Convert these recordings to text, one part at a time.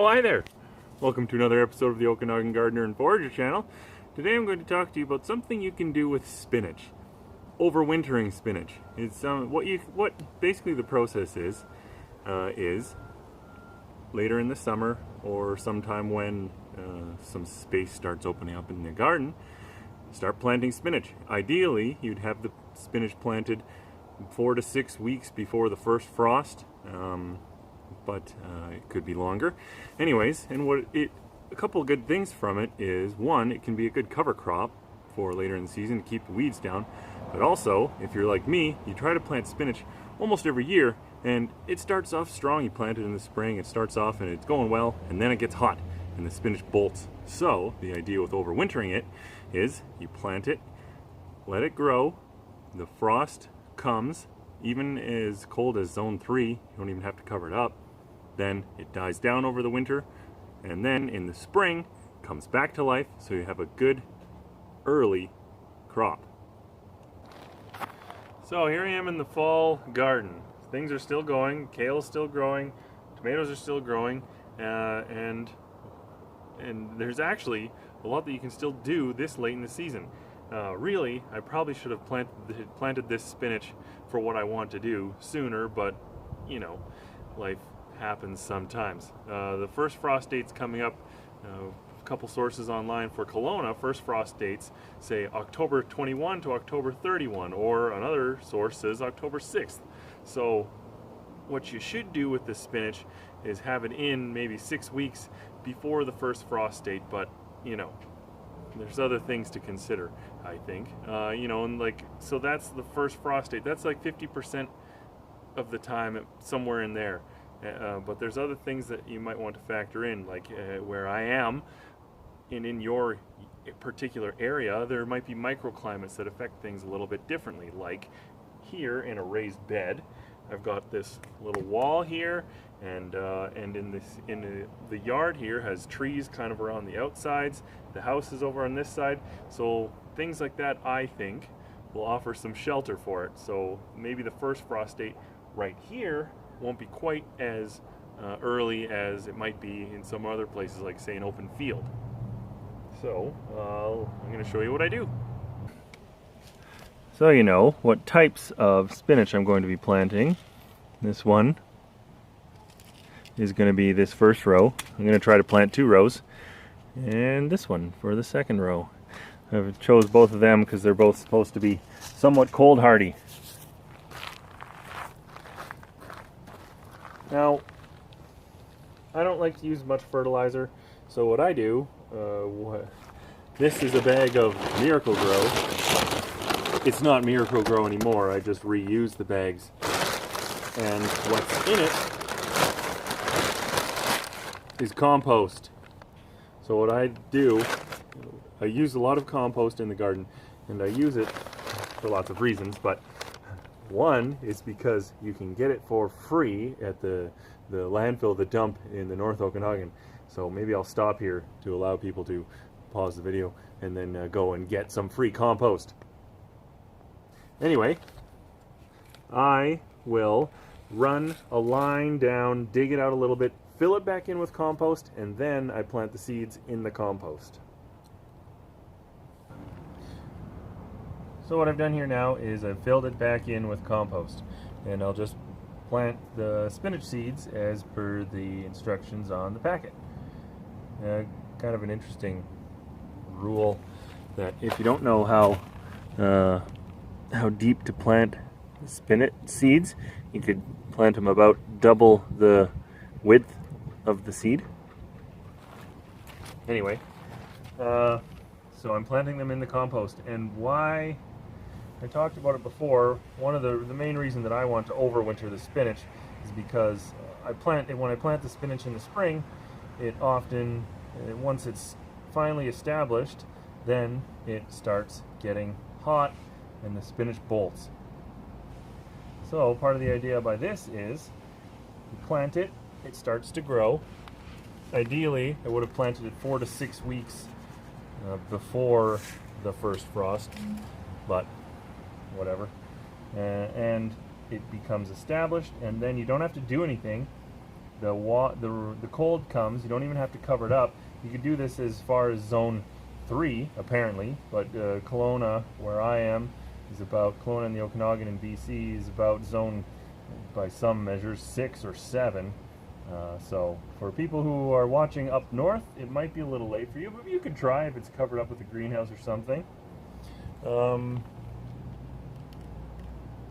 Oh, hi there! Welcome to another episode of the Okanagan Gardener and Forager channel. Today I'm going to talk to you about something you can do with spinach. Overwintering spinach. It's what basically the process is later in the summer or sometime when some space starts opening up in the garden, start planting spinach. Ideally, you'd have the spinach planted 4 to 6 weeks before the first frost. But it could be longer. Anyways, and a couple of good things from it is, one, it can be a good cover crop for later in the season to keep the weeds down. But also, if you're like me, you try to plant spinach almost every year, and it starts off strong. You plant it in the spring, it starts off and it's going well, and then it gets hot and the spinach bolts. So the idea with overwintering it is you plant it, let it grow, the frost comes, even as cold as zone 3, you don't even have to cover it up. Then it dies down over the winter, and then in the spring comes back to life, so you have a good early crop. So here I am in the fall garden. Things are still going, kale is still growing, tomatoes are still growing, and there's actually a lot that you can still do this late in the season. Really, I probably should have planted this spinach for what I want to do sooner, but you know, life happens sometimes. The first frost date's coming up. A couple sources online for Kelowna, first frost dates say October 21 to October 31, or another source says October 6th. So what you should do with this spinach is have it in maybe 6 weeks before the first frost date, but you know, there's other things to consider, I think. You know, and like, so that's the first frost date. That's like 50% of the time, somewhere in there. But there's other things that you might want to factor in, like where I am, and in your particular area, there might be microclimates that affect things a little bit differently. Like here in a raised bed, I've got this little wall here, and in the yard here has trees kind of around the outsides. The house is over on this side, so things like that, I think, will offer some shelter for it. So maybe the first frost date right here won't be quite as early as it might be in some other places, like say an open field. So I'm going to show you what I do. So you know what types of spinach I'm going to be planting. This one is going to be this first row. I'm going to try to plant 2 rows, and this one for the second row. I chose both of them because they're both supposed to be somewhat cold hardy. Now, I don't like to use much fertilizer, so what I do, this is a bag of Miracle Grow. It's not Miracle Grow anymore, I just reuse the bags. And what's in it is compost. So what I do, I use a lot of compost in the garden, and I use it for lots of reasons, but one is because you can get it for free at the landfill, the dump in the North Okanagan. So maybe I'll stop here to allow people to pause the video and then go and get some free compost. Anyway, I will run a line down, dig it out a little bit, fill it back in with compost, and then I plant the seeds in the compost. So what I've done here now is I've filled it back in with compost, and I'll just plant the spinach seeds as per the instructions on the packet. Kind of an interesting rule that if you don't know how deep to plant spinach seeds, you could plant them about double the width of the seed. Anyway, so I'm planting them in the compost, and why? I talked about it before. One of the main reason that I want to overwinter the spinach is because when I plant the spinach in the spring, it often, once it's finally established, then it starts getting hot and the spinach bolts. So part of the idea by this is you plant it, it starts to grow. Ideally, I would have planted it 4 to 6 weeks before the first frost, but whatever. And it becomes established, and then you don't have to do anything the cold comes, you don't even have to cover it up. You could do this as far as zone 3 apparently, but Kelowna, where I am, is about, Kelowna and the Okanagan in BC is about zone, by some measures, 6 or 7. So for people who are watching up north, it might be a little late for you, but you can try if it's covered up with a greenhouse or something.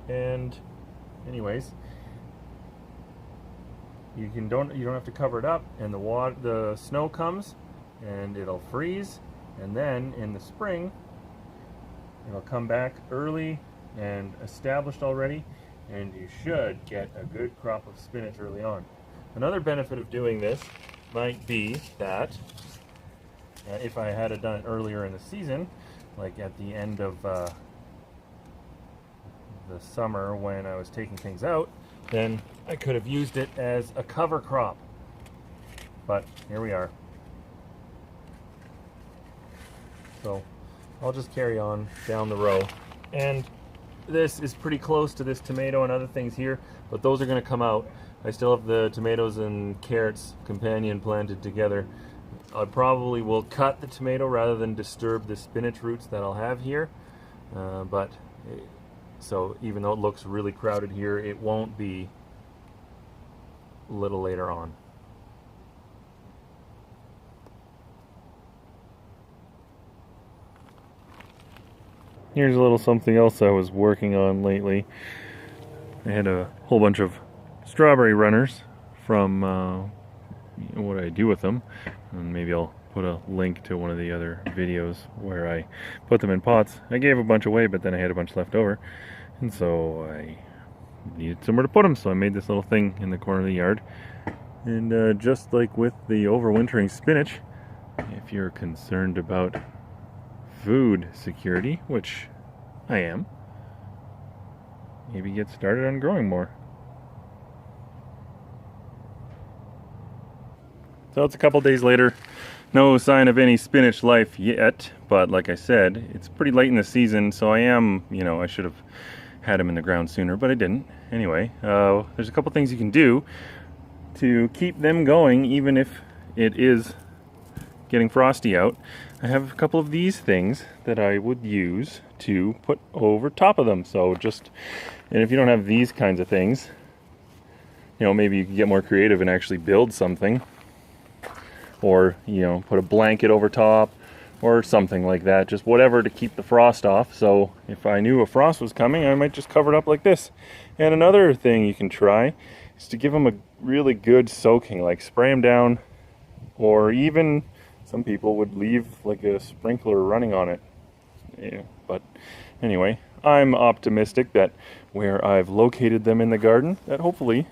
And anyways, you don't have to cover it up, and the snow comes and it'll freeze, and then in the spring it'll come back early and established already, and you should get a good crop of spinach early on. Another benefit of doing this might be that if I had done it earlier in the season, like at the end of the summer when I was taking things out, then I could have used it as a cover crop. But here we are. So I'll just carry on down the row. And this is pretty close to this tomato and other things here, but those are going to come out. I still have the tomatoes and carrots companion planted together. I probably will cut the tomato rather than disturb the spinach roots that I'll have here. So even though it looks really crowded here, it won't be a little later on. Here's a little something else I was working on lately. I had a whole bunch of strawberry runners from what I do with them, and maybe I'll put a link to one of the other videos where I put them in pots. I gave a bunch away, but then I had a bunch left over, and so I needed somewhere to put them, so I made this little thing in the corner of the yard. And just like with the overwintering spinach, if you're concerned about food security, which I am, maybe get started on growing more. So it's a couple days later, no sign of any spinach life yet, but like I said, it's pretty late in the season, so I am, I should have had them in the ground sooner, but I didn't. Anyway, there's a couple things you can do to keep them going even if it is getting frosty out. I have a couple of these things that I would use to put over top of them. So and if you don't have these kinds of things, maybe you can get more creative and actually build something, or put a blanket over top or something like that, just whatever to keep the frost off. So if I knew a frost was coming, I might just cover it up like this. And another thing you can try is to give them a really good soaking, like spray them down, or even some people would leave like a sprinkler running on it. Yeah, but anyway, I'm optimistic that where I've located them in the garden, that hopefully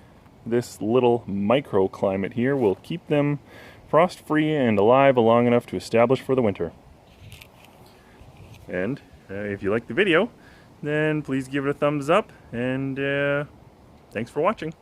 this little microclimate here will keep them frost-free and alive long enough to establish for the winter. And if you like the video, then please give it a thumbs up, and thanks for watching.